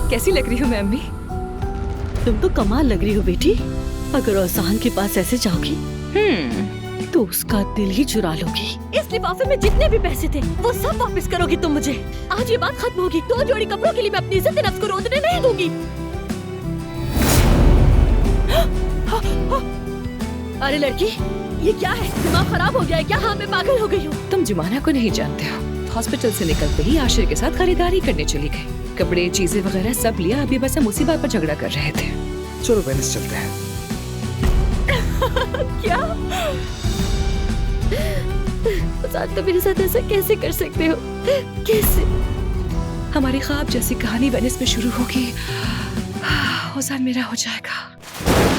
कैसी लग रही हूँ मैं अम्मी? तुम तो कमाल लग रही हो बेटी। अगर औसान के पास ऐसे जाओगी तो उसका दिल ही चुरा लोगी। इस लिफाफे में जितने भी पैसे थे वो सब वापस करोगी तुम मुझे। आज ये बात खत्म होगी। 2 जोड़ी कपड़ों के लिए मैं अपनी इज्जत नफ्स को रोंदने नहीं दूंगी। अरे लड़की, ये क्या है? दिमाग खराब हो गया है क्या? हाँ, मैं पागल हो गई हूँ। तुम जुमाना को नहीं जानते हो। हॉस्पिटल से निकलते ही आशिर के साथ खरीदारी करने चली गई। कपड़े, चीजें वगैरह सब लिया। अभी बस हम उसी बात पर झगड़ा कर रहे थे। चलो वेनिस चलते हैं। क्या? औसान, तुम मेरे साथ ऐसा कैसे कर सकते हो? कैसे? हमारी ख्वाब जैसी कहानी वेनिस में शुरू होगी। औसान मेरा हो जाएगा।